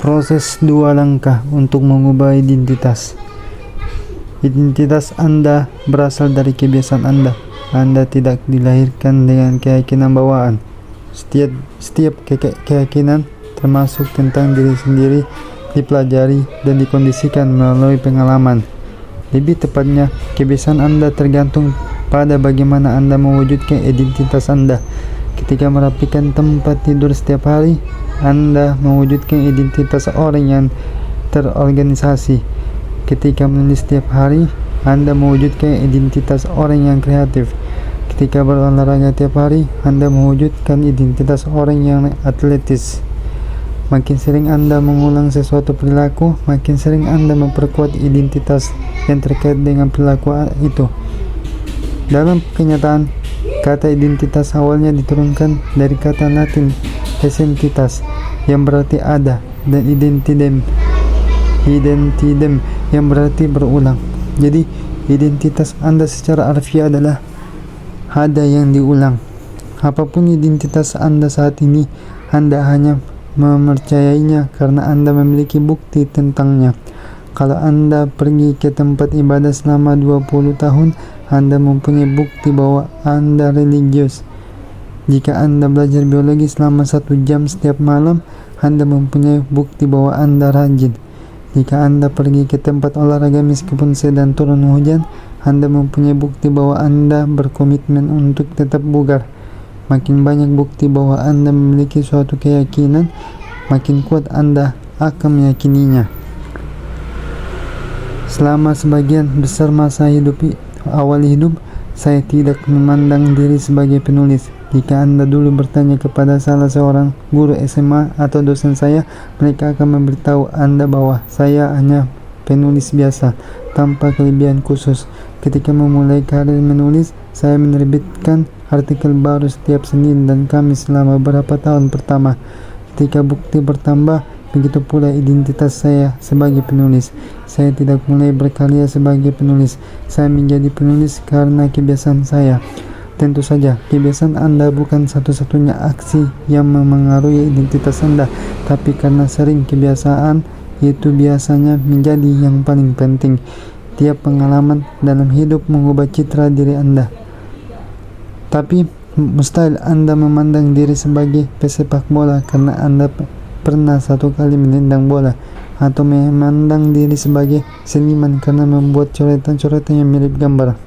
Proses 2 langkah untuk mengubah identitas. Identitas Anda berasal dari kebiasaan Anda. Anda tidak dilahirkan dengan keyakinan bawaan. Setiap keyakinan, termasuk tentang diri sendiri, dipelajari dan dikondisikan melalui pengalaman. Lebih tepatnya, kebiasaan Anda tergantung pada bagaimana Anda mewujudkan identitas Anda. Ketika merapikan tempat tidur setiap hari, Anda mewujudkan identitas orang yang terorganisasi. Ketika menulis setiap hari, Anda mewujudkan identitas orang yang kreatif. Ketika berolahraga setiap hari, Anda mewujudkan identitas orang yang atletis. Makin sering Anda mengulang sesuatu perilaku, makin sering Anda memperkuat identitas yang terkait dengan perilaku itu. Dalam kenyataan, kata identitas awalnya diturunkan dari kata Latin essentitas yang berarti ada, dan identidem yang berarti berulang. Jadi identitas Anda secara harfiah adalah ada yang diulang. Apapun identitas Anda saat ini, Anda hanya mempercayainya karena Anda memiliki bukti tentangnya. Kalau Anda pergi ke tempat ibadah selama 20 tahun, Anda mempunyai bukti bahwa Anda religius. Jika Anda belajar biologi selama 1 jam setiap malam, Anda mempunyai bukti bahwa Anda rajin. Jika Anda pergi ke tempat olahraga meskipun sedang turun hujan, Anda mempunyai bukti bahwa Anda berkomitmen untuk tetap bugar. Makin banyak bukti bahwa Anda memiliki suatu keyakinan, makin kuat Anda akan meyakininya. Selama sebagian besar masa awal hidup, saya tidak memandang diri sebagai penulis. Jika Anda dulu bertanya kepada salah seorang guru SMA atau dosen saya, mereka akan memberitahu Anda bahwa saya hanya penulis biasa, tanpa kelebihan khusus. Ketika memulai karir menulis, saya menerbitkan artikel baru setiap Senin dan Kamis selama beberapa tahun pertama. Ketika bukti bertambah, begitu pula identitas saya sebagai penulis. Saya tidak mulai berkarya sebagai penulis. Saya menjadi penulis karena kebiasaan saya. Tentu saja, kebiasaan Anda bukan satu-satunya aksi yang memengaruhi identitas Anda, tapi karena sering kebiasaan, itu biasanya menjadi yang paling penting. Tiap pengalaman dalam hidup mengubah citra diri Anda. Tapi mustahil Anda memandang diri sebagai pesepak bola karena Anda pernah satu kali menendang bola, atau memandang diri sebagai seniman karena membuat coretan-coretan yang mirip gambar.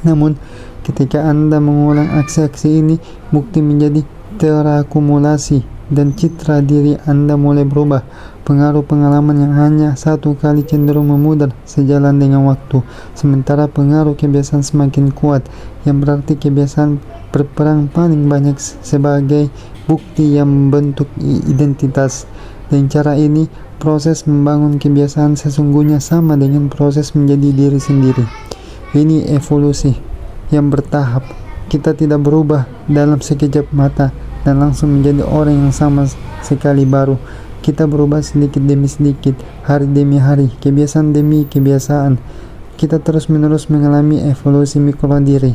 Namun, ketika Anda mengulang aksi-aksi ini, bukti menjadi terakumulasi dan citra diri Anda mulai berubah. Pengaruh pengalaman yang hanya satu kali cenderung memudar sejalan dengan waktu, sementara pengaruh kebiasaan semakin kuat, yang berarti kebiasaan berperan paling banyak sebagai bukti yang membentuk identitas. Dengan cara ini, proses membangun kebiasaan sesungguhnya sama dengan proses menjadi diri sendiri. Ini evolusi yang bertahap. Kita tidak berubah dalam sekejap mata dan langsung menjadi orang yang sama sekali baru. Kita berubah sedikit demi sedikit, hari demi hari, kebiasaan demi kebiasaan. Kita terus-menerus mengalami evolusi mikro diri.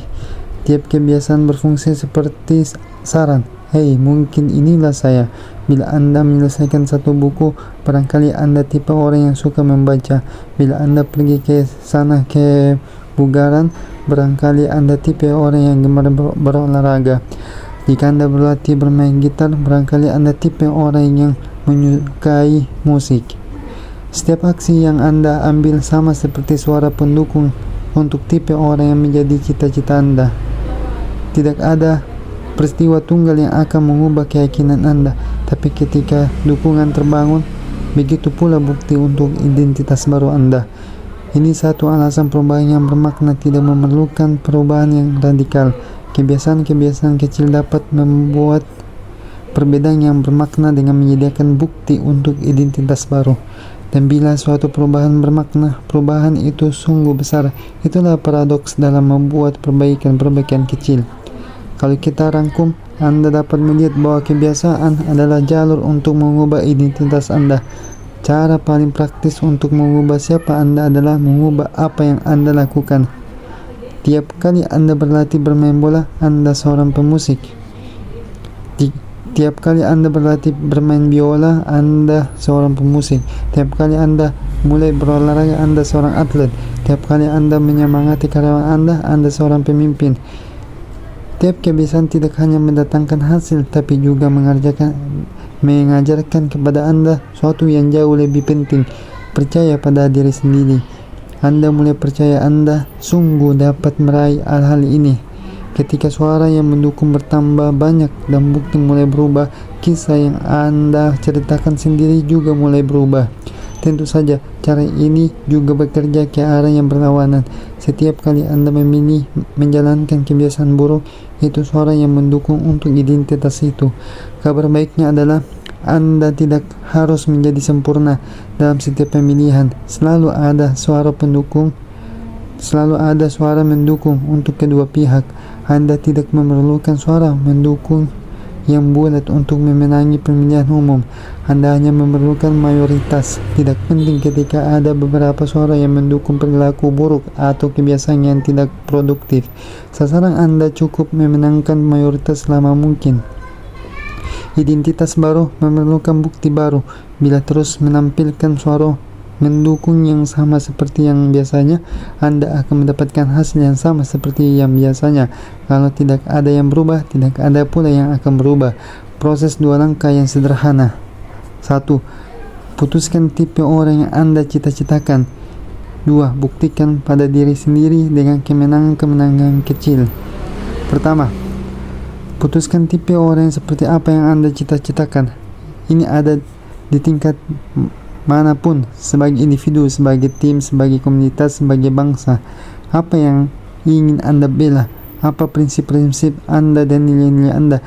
Tiap kebiasaan berfungsi seperti saran. Hei, mungkin inilah saya. Bila Anda menyelesaikan satu buku, barangkali Anda tipe orang yang suka membaca. Bila Anda pergi ke sana ke bugaran, barangkali Anda tipe orang yang gemar berolahraga. Jika Anda berlatih bermain gitar, barangkali Anda tipe orang yang menyukai musik. Setiap aksi yang Anda ambil sama seperti suara pendukung untuk tipe orang yang menjadi cita-cita Anda. Tidak ada peristiwa tunggal yang akan mengubah keyakinan Anda, tapi ketika dukungan terbangun, begitu pula bukti untuk identitas baru Anda. Ini satu alasan perubahan yang bermakna tidak memerlukan perubahan yang radikal. Kebiasaan-kebiasaan kecil dapat membuat perbedaan yang bermakna dengan menyediakan bukti untuk identitas baru. Dan bila suatu perubahan bermakna, perubahan itu sungguh besar. Itulah paradoks dalam membuat perbaikan-perbaikan kecil. Kalau kita rangkum, Anda dapat melihat bahwa kebiasaan adalah jalur untuk mengubah identitas Anda. Cara paling praktis untuk mengubah siapa Anda adalah mengubah apa yang Anda lakukan. Tiap kali Anda berlatih bermain bola, Anda seorang pemusik. Tiap kali Anda berlatih bermain biola, Anda seorang pemusik. Tiap kali Anda mulai berolahraga, Anda seorang atlet. Tiap kali Anda menyemangati karyawan Anda seorang pemimpin. Tiap kebiasaan tidak hanya mendatangkan hasil, tapi juga mengajarkan kepada Anda sesuatu yang jauh lebih penting. Percaya pada diri sendiri. Anda mulai percaya Anda sungguh dapat meraih hal-hal ini. Ketika suara yang mendukung bertambah banyak dan bukti mulai berubah, kisah yang Anda ceritakan sendiri juga mulai berubah. Tentu saja, cara ini juga bekerja ke arah yang berlawanan. Setiap kali Anda memilih menjalankan kebiasaan buruk, itu suara yang mendukung untuk identitas itu. Kabar baiknya adalah Anda tidak harus menjadi sempurna dalam setiap pemilihan. Selalu ada suara mendukung untuk kedua pihak. Anda tidak memerlukan suara mendukung yang bulat untuk memenangi pemilihan umum. Anda hanya memerlukan mayoritas. Tidak penting ketika ada beberapa suara yang mendukung perilaku buruk atau kebiasaan yang tidak produktif. Sasaran Anda cukup memenangkan mayoritas selama mungkin. Identitas baru memerlukan bukti baru. Bila terus menampilkan suara mendukung yang sama seperti yang biasanya, Anda akan mendapatkan hasil yang sama seperti yang biasanya. Kalau tidak ada yang berubah, tidak ada pula yang akan berubah. Proses 2 langkah yang sederhana. 1. Putuskan tipe orang yang Anda cita-citakan. 2. Buktikan pada diri sendiri dengan kemenangan-kemenangan kecil. Pertama, putuskan tipe orang yang seperti apa yang Anda cita-citakan. Ini ada di tingkat manapun, sebagai individu, sebagai tim, sebagai komunitas, sebagai bangsa. Apa yang ingin Anda bela? Apa prinsip-prinsip Anda dan nilai-nilai Anda?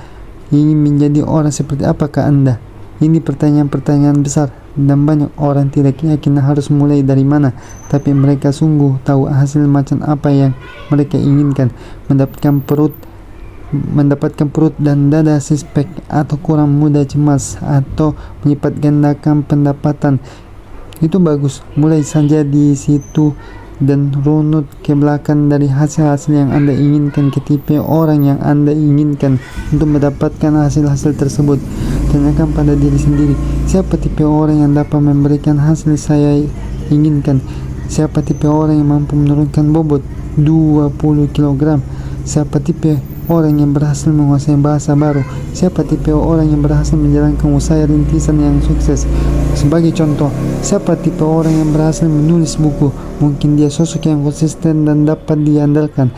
Ingin menjadi orang seperti apakah Anda? Ini pertanyaan-pertanyaan besar, dan banyak orang tidak yakin harus mulai dari mana, tapi mereka sungguh tahu hasil macam apa yang mereka inginkan. Mendapatkan perut dan dada suspek, atau kurang mudah cemas, atau melipat gandakan pendapatan. Itu bagus. Mulai saja di situ dan runut ke belakang dari hasil-hasil yang Anda inginkan ke tipe orang yang Anda inginkan. Untuk mendapatkan hasil-hasil tersebut, tanyakan pada diri sendiri, siapa tipe orang yang dapat memberikan hasil saya inginkan? Siapa tipe orang yang mampu menurunkan bobot 20 kg? Siapa tipe orang yang berhasil menguasai bahasa baru? Siapa tipe orang yang berhasil menjalankan usaha rintisan yang sukses? Sebagai contoh, siapa tipe orang yang berhasil menulis buku? Mungkin dia sosok yang konsisten dan dapat diandalkan.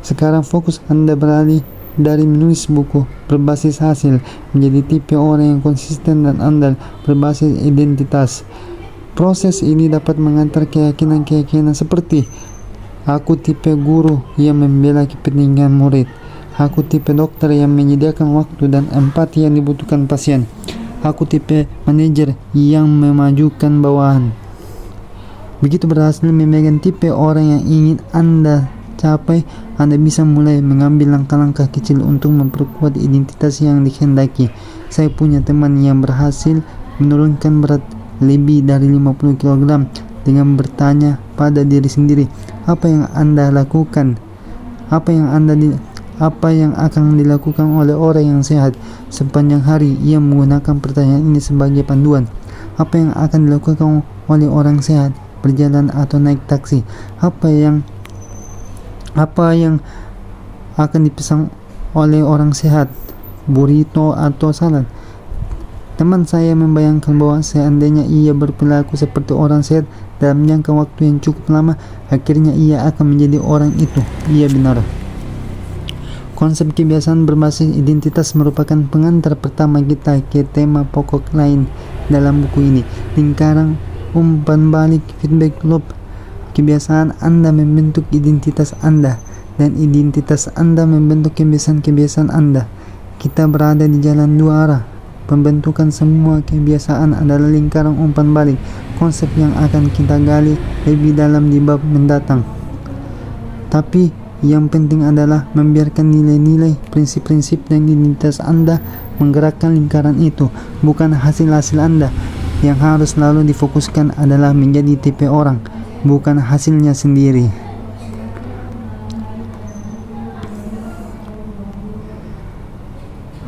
Sekarang fokus Anda beralih dari menulis buku berbasis hasil menjadi tipe orang yang konsisten dan andal berbasis identitas. Proses ini dapat mengantar keyakinan-keyakinan seperti: aku tipe guru yang membela kepentingan murid. Aku tipe dokter yang menyediakan waktu dan empati yang dibutuhkan pasien. Aku tipe manajer yang memajukan bawahan. Begitu berhasil memegang tipe orang yang ingin Anda capai, Anda bisa mulai mengambil langkah-langkah kecil untuk memperkuat identitas yang dikehendaki. Saya punya teman yang berhasil menurunkan berat lebih dari 50 kg dengan bertanya pada diri sendiri, apa yang Anda lakukan? Apa yang akan dilakukan oleh orang yang sehat? Sepanjang hari ia menggunakan pertanyaan ini sebagai panduan. Apa yang akan dilakukan oleh orang sehat? Berjalan atau naik taksi? Apa yang akan dipesan oleh orang sehat? Burrito atau salad? Teman saya membayangkan bahwa seandainya ia berperilaku seperti orang sehat dalam jangka waktu yang cukup lama, akhirnya ia akan menjadi orang itu. Ia benar. Konsep kebiasaan berbasis identitas merupakan pengantar pertama kita ke tema pokok lain dalam buku ini, lingkaran umpan balik feedback loop. Kebiasaan Anda membentuk identitas Anda, dan identitas Anda membentuk kebiasaan-kebiasaan Anda. Kita berada di jalan 2 arah. Pembentukan semua kebiasaan adalah lingkaran umpan balik, konsep yang akan kita gali lebih dalam di bab mendatang. Tapi yang penting adalah membiarkan nilai-nilai, prinsip-prinsip dan identitas Anda menggerakkan lingkaran itu, bukan hasil-hasil Anda. Yang harus selalu difokuskan adalah menjadi tipe orang, bukan hasilnya sendiri.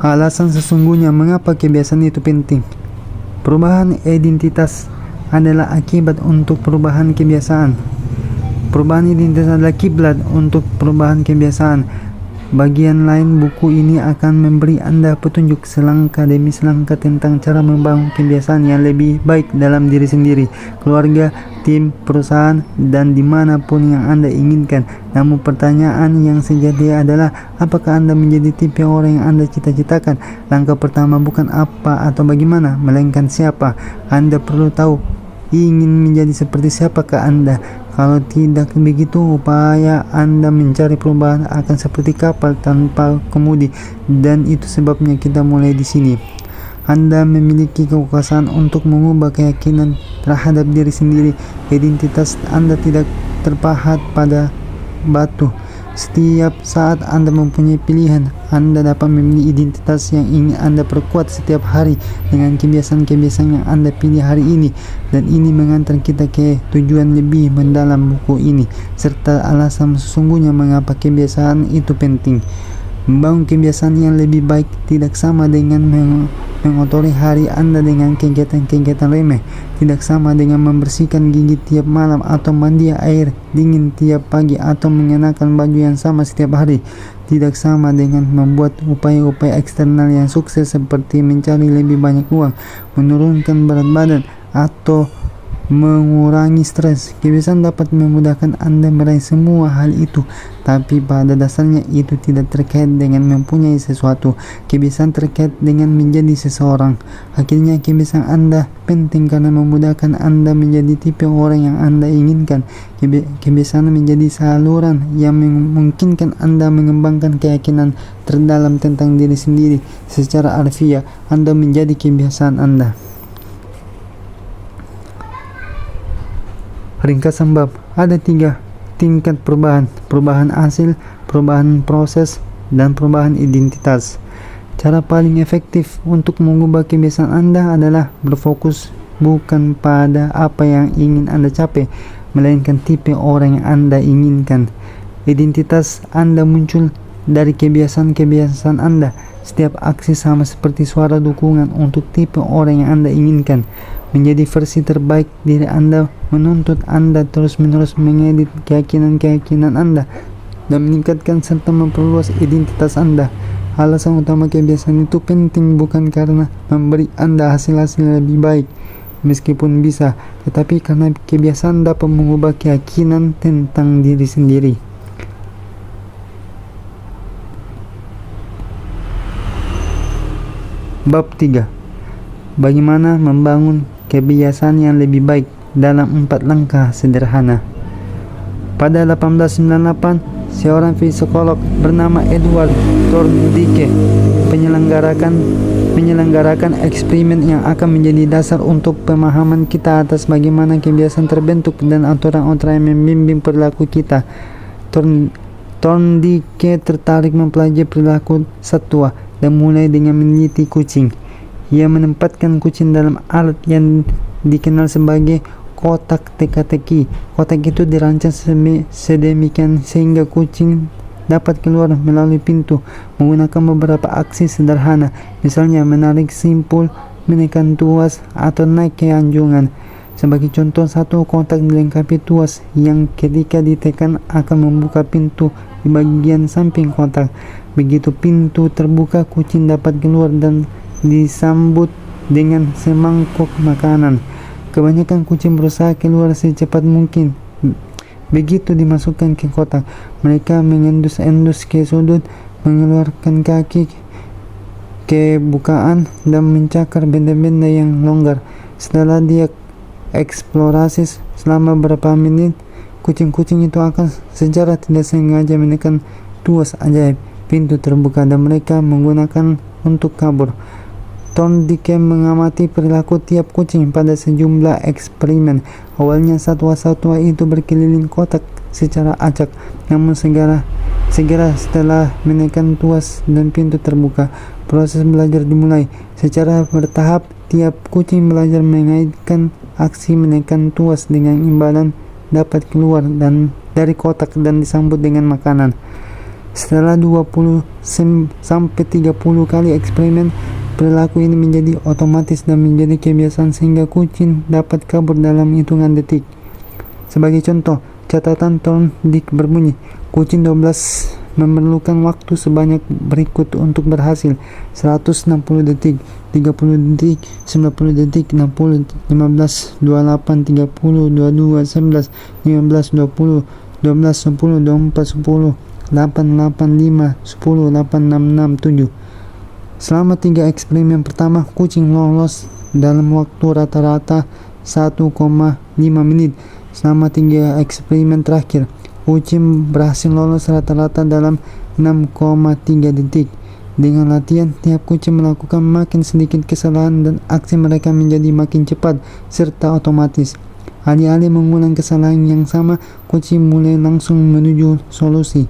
Alasan sesungguhnya mengapa kebiasaan itu penting. Perubahan identitas adalah akibat untuk perubahan kebiasaan. Perubahan identitas adalah kiblat untuk perubahan kebiasaan. Bagian lain buku ini akan memberi Anda petunjuk selangkah demi selangkah tentang cara membangun kebiasaan yang lebih baik dalam diri sendiri, keluarga, tim, perusahaan, dan dimanapun yang Anda inginkan. Namun pertanyaan yang sejati adalah, apakah Anda menjadi tipe orang yang Anda cita-citakan? Langkah pertama bukan apa atau bagaimana, melainkan siapa. Anda perlu tahu ingin menjadi seperti siapakah Anda. Kalau tidak begitu, upaya Anda mencari perubahan akan seperti kapal tanpa kemudi, dan itu sebabnya kita mulai di sini. Anda memiliki kekuasaan untuk mengubah keyakinan terhadap diri sendiri. Identitas Anda tidak terpahat pada batu. Setiap saat Anda mempunyai pilihan. Anda dapat memilih identitas yang ingin Anda perkuat setiap hari dengan kebiasaan-kebiasaan yang Anda pilih hari ini. Dan ini mengantar kita ke tujuan lebih mendalam buku ini, serta alasan sesungguhnya mengapa kebiasaan itu penting. Membangun kebiasaan yang lebih baik tidak sama dengan mengotori hari Anda dengan kegiatan-kegiatan remeh. Tidak sama dengan membersihkan gigi tiap malam atau mandi air dingin tiap pagi atau mengenakan baju yang sama setiap hari. Tidak sama dengan membuat upaya-upaya eksternal yang sukses seperti mencari lebih banyak uang, menurunkan berat badan, atau mengurangi stres. Kebiasaan dapat memudahkan Anda meraih semua hal itu, tapi pada dasarnya itu tidak terkait dengan mempunyai sesuatu. Kebiasaan terkait dengan menjadi seseorang. Akhirnya kebiasaan Anda penting karena memudahkan Anda menjadi tipe orang yang Anda inginkan. Kebiasaan menjadi saluran yang memungkinkan Anda mengembangkan keyakinan terdalam tentang diri sendiri. Secara harfiah, Anda menjadi kebiasaan Anda. Ringkasan bab, ada 3 tingkat perubahan: perubahan hasil, perubahan proses, dan perubahan identitas. Cara paling efektif untuk mengubah kebiasaan Anda adalah berfokus bukan pada apa yang ingin Anda capai, melainkan tipe orang yang Anda inginkan. Identitas Anda muncul dari kebiasaan-kebiasaan Anda. Setiap aksi sama seperti suara dukungan untuk tipe orang yang Anda inginkan. Menjadi versi terbaik diri Anda menuntut Anda terus-menerus mengedit keyakinan-keyakinan Anda dan meningkatkan serta memperluas identitas Anda. Alasan utama kebiasaan itu penting bukan karena memberi Anda hasil-hasil lebih baik, meskipun bisa, tetapi karena kebiasaan dapat mengubah keyakinan tentang diri sendiri. Bab 3. Bagaimana membangun kebiasaan yang lebih baik dalam 4 langkah sederhana. Pada 1898, seorang psikolog bernama Edward Thorndike menyelenggarakan eksperimen yang akan menjadi dasar untuk pemahaman kita atas bagaimana kebiasaan terbentuk dan aturan-aturan yang membimbing perilaku kita. Thorndike tertarik mempelajari perilaku satwa dan mulai dengan meneliti kucing. Ia menempatkan kucing dalam alat yang dikenal sebagai kotak teka-teki. Kotak itu dirancang sedemikian sehingga kucing dapat keluar melalui pintu menggunakan beberapa aksi sederhana, misalnya menarik simpul, menekan tuas, atau naik ke anjungan. Sebagai contoh, satu kotak dilengkapi tuas yang ketika ditekan akan membuka pintu di bagian samping kotak. Begitu pintu terbuka, kucing dapat keluar dan disambut dengan semangkuk makanan. Kebanyakan kucing berusaha keluar secepat mungkin. Begitu dimasukkan ke kotak, mereka mengendus-endus ke sudut, mengeluarkan kaki ke bukaan, dan mencakar benda-benda yang longgar. Setelah dia eksplorasi selama beberapa menit, kucing-kucing itu akan secara tidak sengaja menekan tuas ajaib. Pintu terbuka dan mereka menggunakan untuk kabur. Thorndike mengamati perilaku tiap kucing pada sejumlah eksperimen. Awalnya satwa-satwa itu berkeliling kotak secara acak, namun segera setelah menekan tuas dan pintu terbuka, proses belajar dimulai. Secara bertahap, tiap kucing belajar mengaitkan aksi menekan tuas dengan imbalan dapat keluar dan dari kotak dan disambut dengan makanan. Setelah 20-30 kali eksperimen, perilaku ini menjadi otomatis dan menjadi kebiasaan sehingga kucing dapat kabur dalam hitungan detik. Sebagai contoh, catatan Thorndike berbunyi, kucing 12 memerlukan waktu sebanyak berikut untuk berhasil: 160 detik, 30 detik, 90 detik, 60, 15, 28, 30, 22, 11, 15, 20, 12, 10, 24, 10, 8, 8, 5, 10, 8, 6, 6, 7. Selama 3 eksperimen pertama, kucing lolos dalam waktu rata-rata 1,5 menit. Selama 3 eksperimen terakhir, kucing berhasil lolos rata-rata dalam 6,3 detik. Dengan latihan, tiap kucing melakukan makin sedikit kesalahan dan aksi mereka menjadi makin cepat serta otomatis. Alih-alih mengulang kesalahan yang sama, kucing mulai langsung menuju solusi.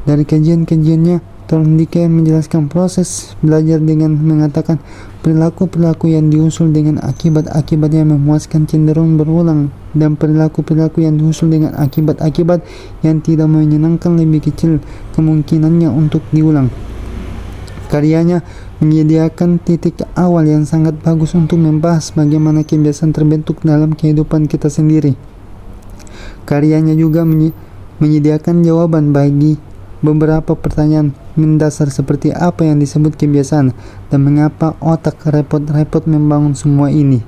Dari kajian-kajiannya, Thorndike menjelaskan proses belajar dengan mengatakan perilaku-perilaku yang diusul dengan akibat-akibat yang memuaskan cenderung berulang, dan perilaku-perilaku yang diusul dengan akibat-akibat yang tidak menyenangkan lebih kecil kemungkinannya untuk diulang. Karyanya menyediakan titik awal yang sangat bagus untuk membahas bagaimana kebiasaan terbentuk dalam kehidupan kita sendiri. Karyanya juga menyediakan jawaban bagi beberapa pertanyaan mendasar seperti apa yang disebut kebiasaan dan mengapa otak repot-repot membangun semua ini.